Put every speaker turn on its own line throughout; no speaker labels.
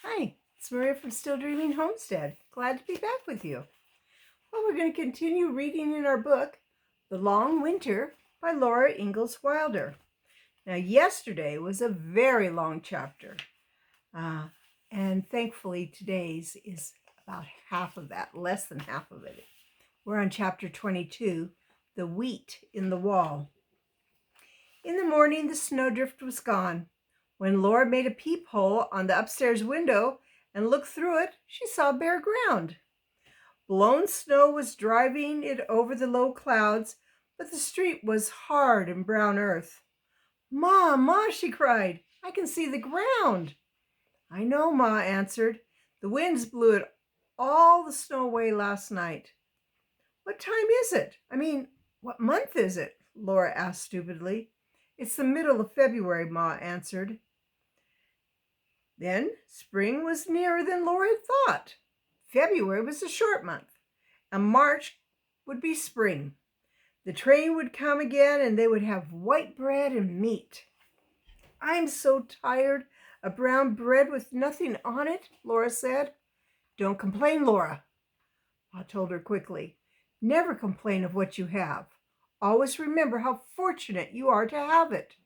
Hi, it's Maria from Still Dreaming Homestead. Glad to be back with you. Well, we're going to continue reading in our book, The Long Winter by Laura Ingalls Wilder. Now, yesterday was a very long chapter, and thankfully today's is about half of that, less than half of it. We're on chapter 22, The Wheat in the Wall. In the morning, the snowdrift was gone. When Laura made a peephole on the upstairs window and looked through it, she saw bare ground. Blown snow was driving it over the low clouds, but the street was hard and brown earth. "Ma, Ma," she cried, "I can see the ground." "I know," Ma answered. "The winds blew it all the snow away last night." "What time is it? What month is it?" Laura asked stupidly. "It's the middle of February," Ma answered. Then spring was nearer than Laura had thought. February was a short month, and March would be spring. The train would come again, and they would have white bread and meat. "I'm so tired of brown bread with nothing on it," Laura said. "Don't complain, Laura," Ma told her quickly. "Never complain of what you have. Always remember how fortunate you are to have it."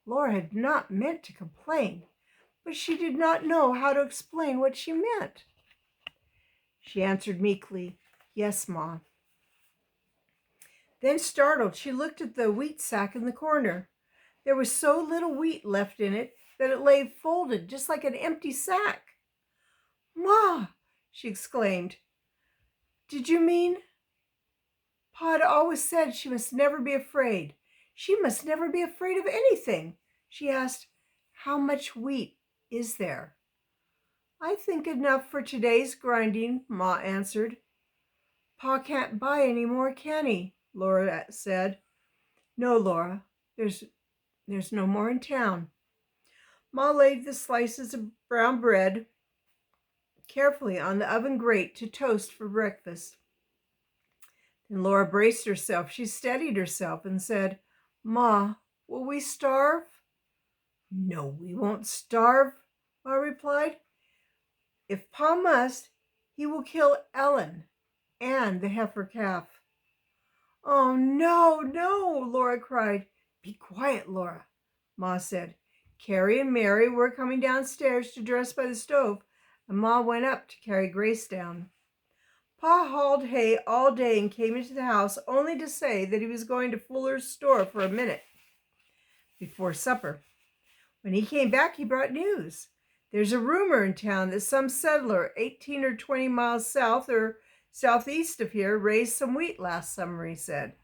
Laura had not meant to complain, but she did not know how to explain what she meant. She answered meekly, "Yes, Ma." Then, startled, she looked at the wheat sack in the corner. There was so little wheat left in it that it lay folded just like an empty sack. "Ma," she exclaimed, "did you mean—" Pa had always said she must never be afraid. She must never be afraid of anything. She asked, "How much wheat is there?" "I think enough for today's grinding," Ma answered. "Pa can't buy any more, can he?" Laura said. "No, Laura, there's no more in town." Ma laid the slices of brown bread carefully on the oven grate to toast for breakfast. Then Laura braced herself. She steadied herself and said, "Ma, will we starve?" "No, we won't starve," Ma replied. "If Pa must, he will kill Ellen and the heifer calf." "Oh, no, no," Laura cried. "Be quiet, Laura," Ma said. Carrie and Mary were coming downstairs to dress by the stove, and Ma went up to carry Grace down. Pa hauled hay all day and came into the house only to say that he was going to Fuller's store for a minute before supper. When he came back, he brought news. "There's a rumor in town that some settler 18 or 20 miles south or southeast of here raised some wheat last summer," he said.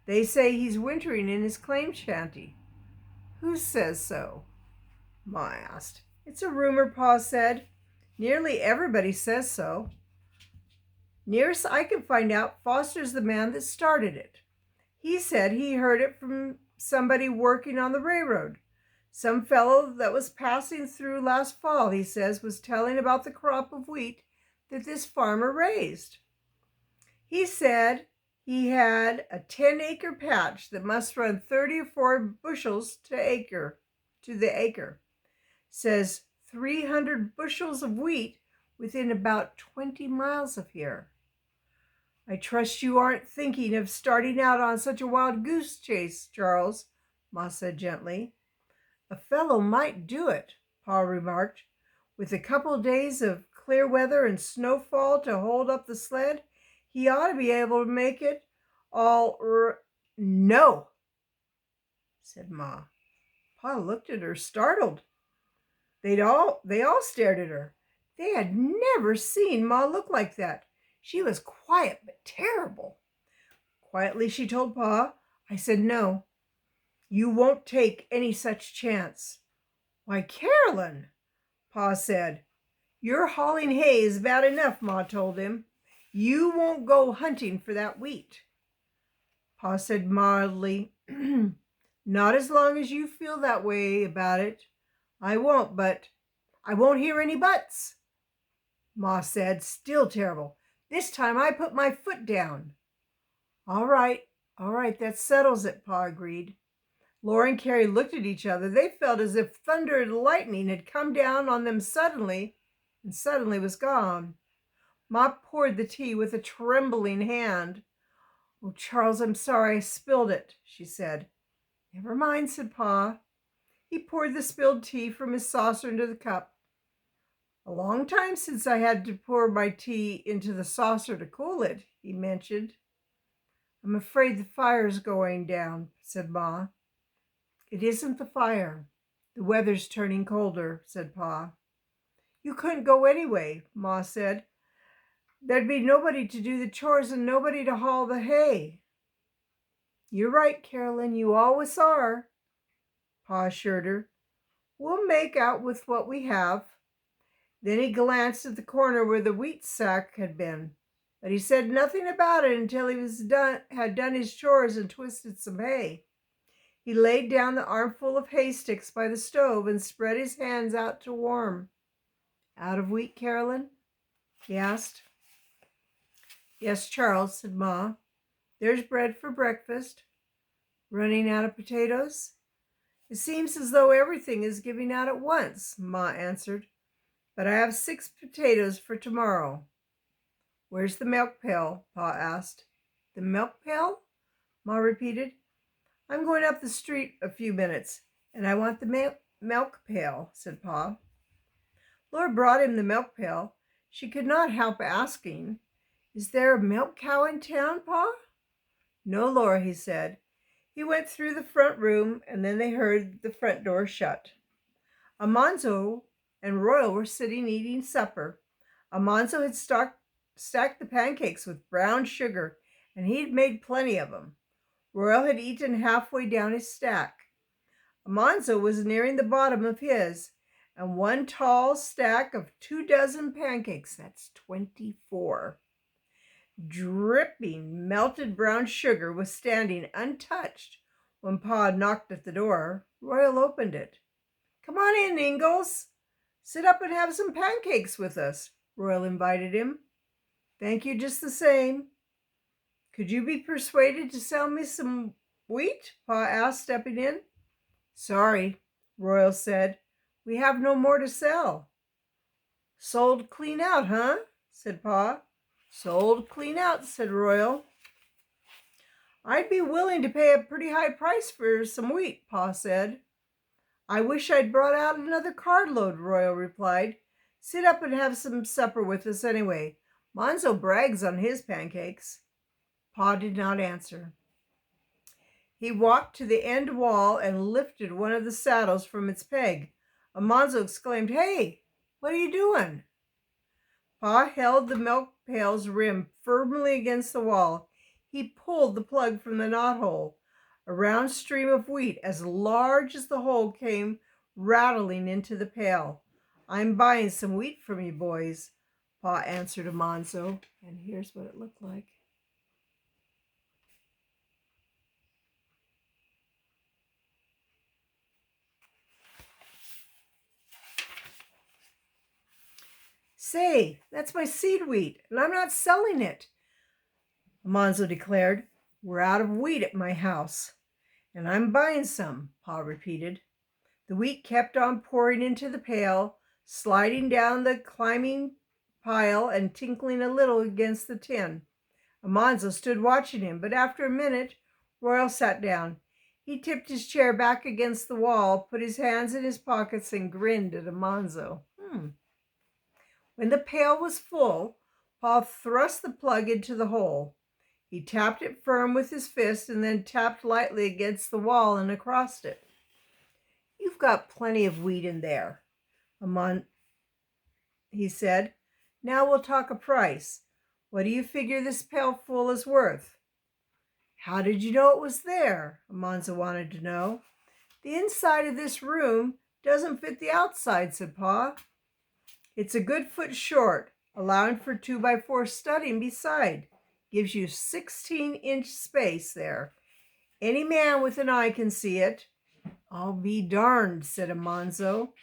"They say he's wintering in his claim shanty." "Who says so?" Ma asked. "It's a rumor," Pa said. "Nearly everybody says so. Nearest I can find out, Foster's the man that started it. He said he heard it from somebody working on the railroad. Some fellow that was passing through last fall, he says, was telling about the crop of wheat that this farmer raised. He said he had a 10-acre patch that must run 30 or 40 bushels to the acre. Says 300 bushels of wheat within about 20 miles of here." "I trust you aren't thinking of starting out on such a wild goose chase, Charles," Ma said gently. "A fellow might do it," Pa remarked. "With a couple of days of clear weather and snowfall to hold up the sled, he ought to be able to make it all "No," said Ma. Pa looked at her, startled. They all stared at her. They had never seen Ma look like that. She was quiet but terrible. Quietly she told Pa, "I said no. You won't take any such chance." "Why, Carolyn," Pa said. "Your hauling hay is bad enough," Ma told him. "You won't go hunting for that wheat." Pa said mildly, "Not as long as you feel that way about it. I won't, but—" "I won't hear any buts," Ma said, still terrible. "This time I put my foot down." All right, that settles it," Pa agreed. Laura and Carrie looked at each other. They felt as if thunder and lightning had come down on them suddenly and suddenly was gone. Ma poured the tea with a trembling hand. "Oh, Charles, I'm sorry I spilled it," she said. "Never mind," said Pa. He poured the spilled tea from his saucer into the cup. "A long time since I had to pour my tea into the saucer to cool it," he mentioned. "I'm afraid the fire's going down," said Ma. "It isn't the fire. The weather's turning colder," said Pa. "You couldn't go anyway," Ma said. "There'd be nobody to do the chores and nobody to haul the hay." "You're right, Carolyn, you always are," Pa assured her. "We'll make out with what we have." Then he glanced at the corner where the wheat sack had been, but he said nothing about it until he had done his chores and twisted some hay. He laid down the armful of hay sticks by the stove and spread his hands out to warm. "Out of wheat, Carolyn?" he asked. "Yes, Charles," said Ma. "There's bread for breakfast." "Running out of potatoes?" "It seems as though everything is giving out at once," Ma answered. "But I have 6 potatoes for tomorrow." "Where's the milk pail?" Pa asked. "The milk pail?" Ma repeated. "I'm going up the street a few minutes, and I want the milk pail," said Pa. Laura brought him the milk pail. She could not help asking, "Is there a milk cow in town, Pa?" "No, Laura," he said. He went through the front room, and then they heard the front door shut. Almanzo and Royal were sitting eating supper. Almanzo had stacked the pancakes with brown sugar, and he had made plenty of them. Royal had eaten halfway down his stack. Almanzo was nearing the bottom of his, and one tall stack of 24 pancakes, that's 24, dripping melted brown sugar, was standing untouched when Pa knocked at the door. Royal opened it. "Come on in, Ingles. Sit up and have some pancakes with us," Royal invited him. "Thank you just the same." "Could you be persuaded to sell me some wheat?" Pa asked, stepping in. "Sorry," Royal said. "We have no more to sell." "Sold clean out, huh?" said Pa. "Sold clean out," said Royal. "I'd be willing to pay a pretty high price for some wheat," Pa said. "I wish I'd brought out another carload," Royal replied. "Sit up and have some supper with us anyway. Monzo brags on his pancakes." Pa did not answer. He walked to the end wall and lifted one of the saddles from its peg. Almanzo exclaimed, "Hey, what are you doing?" Pa held the milk pail's rim firmly against the wall. He pulled the plug from the knothole. A round stream of wheat as large as the hole came rattling into the pail. "I'm buying some wheat from you boys," Pa answered Almanzo, and here's what it looked like. "Say, that's my seed wheat, and I'm not selling it," Almanzo declared. "We're out of wheat at my house, and I'm buying some," Pa repeated. The wheat kept on pouring into the pail, sliding down the climbing pile and tinkling a little against the tin. Almanzo stood watching him, but after a minute, Royal sat down. He tipped his chair back against the wall, put his hands in his pockets, and grinned at Almanzo. When the pail was full, Pa thrust the plug into the hole. He tapped it firm with his fist and then tapped lightly against the wall and across it. "You've got plenty of wheat in there," he said. "Now we'll talk a price. What do you figure this pail full is worth?" "How did you know it was there?" Almanzo wanted to know. "The inside of this room doesn't fit the outside," said Pa. "It's a good foot short, allowing for 2x4 studding beside. Gives you 16-inch space there. Any man with an eye can see it." "I'll be darned," said Almanzo.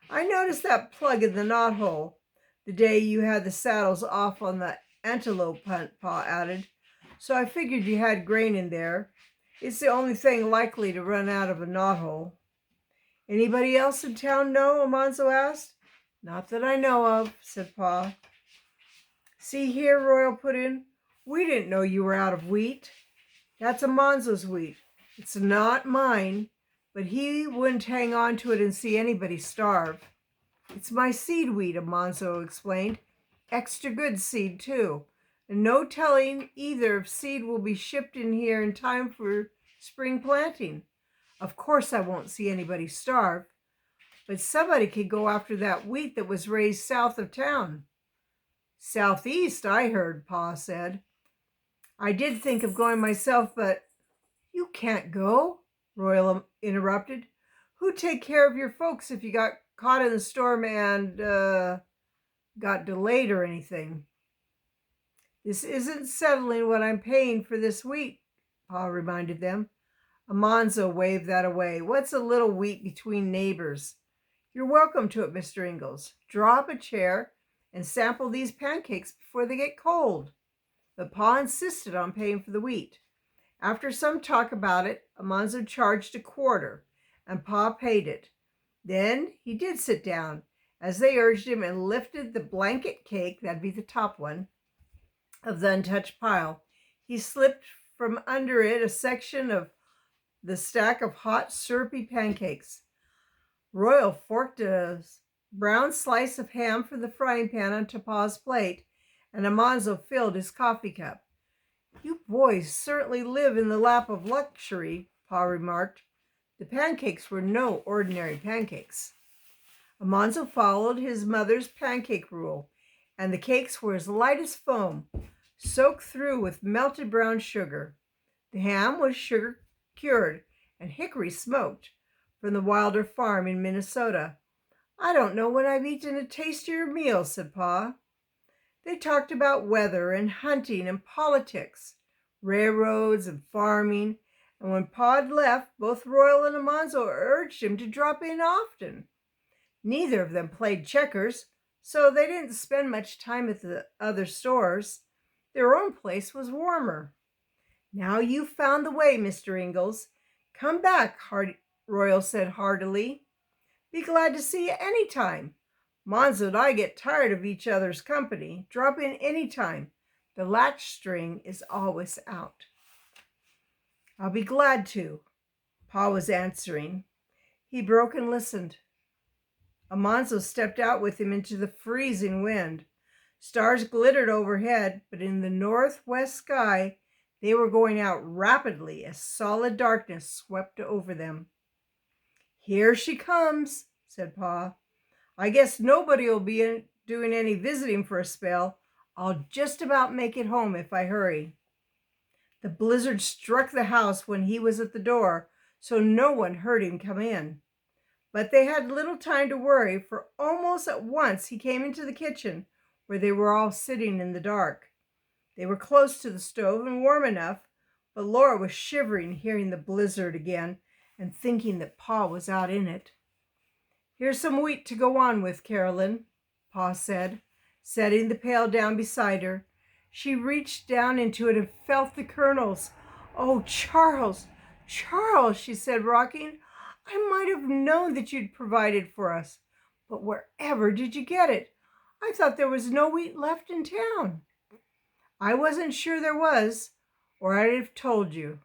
"I noticed that plug in the knothole the day you had the saddles off on the antelope hunt," Pa added. "So I figured you had grain in there. It's the only thing likely to run out of a knothole." "Anybody else in town know?" Almanzo asked. Not that I know of, said Pa. See here, Royal put in. We didn't know you were out of wheat. That's Amonzo's wheat. It's not mine, but he wouldn't hang on to it and see anybody starve. It's my seed wheat, Amonzo explained. Extra good seed, too. And no telling either if seed will be shipped in here in time for spring planting. Of course I won't see anybody starve, but somebody could go after that wheat that was raised south of town. Southeast, I heard, Pa said. I did think of going myself, but you can't go, Royal interrupted. Who'd take care of your folks if you got caught in the storm and got delayed or anything? This isn't settling what I'm paying for this wheat, Pa reminded them. Amonzo waved that away. What's a little wheat between neighbors? You're welcome to it, Mr. Ingles. Draw up a chair and sample these pancakes before they get cold. But Pa insisted on paying for the wheat. After some talk about it, Amonzo charged a quarter, and Pa paid it. Then he did sit down, as they urged him, and lifted the blanket cake, that'd be the top one, of the untouched pile. He slipped from under it a section of the stack of hot, syrupy pancakes. Royal forked a brown slice of ham from the frying pan onto Pa's plate, and Amonzo filled his coffee cup. You boys certainly live in the lap of luxury, Pa remarked. The pancakes were no ordinary pancakes. Amonzo followed his mother's pancake rule, and the cakes were as light as foam, soaked through with melted brown sugar. The ham was sugar cured and hickory smoked from the Wilder farm in Minnesota. I don't know when I've eaten a tastier meal, said Pa. They talked about weather and hunting and politics, railroads and farming, and when Pod left, both Royal and Amonzo urged him to drop in often. Neither of them played checkers, so they didn't spend much time at the other stores. Their own place was warmer. Now you've found the way, Mr. Ingles. Come back, Royal said heartily. Be glad to see you any time. Monzo and I get tired of each other's company. Drop in any time. The latch string is always out. I'll be glad to, Pa was answering. He broke and listened. Amonzo stepped out with him into the freezing wind. Stars glittered overhead, but in the northwest sky, they were going out rapidly as solid darkness swept over them. Here she comes, said Pa. I guess nobody will be doing any visiting for a spell. I'll just about make it home if I hurry. The blizzard struck the house when he was at the door, so no one heard him come in. But they had little time to worry, for almost at once he came into the kitchen, where they were all sitting in the dark. They were close to the stove and warm enough, but Laura was shivering hearing the blizzard again and thinking that Pa was out in it. Here's some wheat to go on with, Carolyn, Pa said, setting the pail down beside her. She reached down into it and felt the kernels. Oh, Charles, Charles, she said, rocking. I might have known that you'd provided for us, but wherever did you get it? I thought there was no wheat left in town. I wasn't sure there was, or I'd have told you,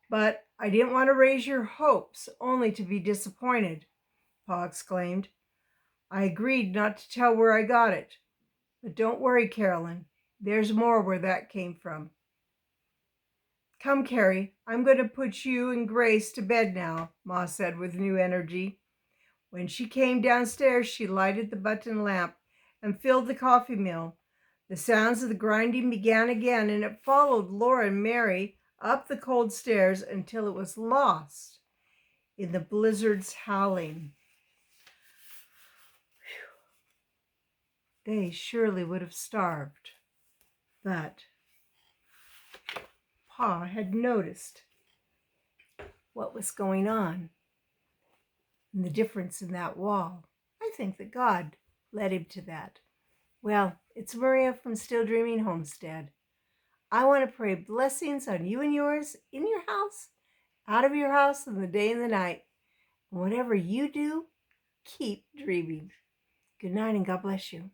but I didn't want to raise your hopes only to be disappointed, Pa exclaimed. I agreed not to tell where I got it, but don't worry, Carolyn. There's more where that came from. Come, Carrie, I'm going to put you and Grace to bed now, Ma said with new energy. When she came downstairs, she lighted the button lamp and filled the coffee mill. The sounds of the grinding began again, and it followed Laura and Mary up the cold stairs until it was lost in the blizzard's howling. They surely would have starved, but Pa had noticed what was going on and the difference in that wall. I think that God led him to that. Well, it's Maria from Still Dreaming Homestead. I want to pray blessings on you and yours, in your house, out of your house, in the day and the night. And whatever you do, keep dreaming. Good night and God bless you.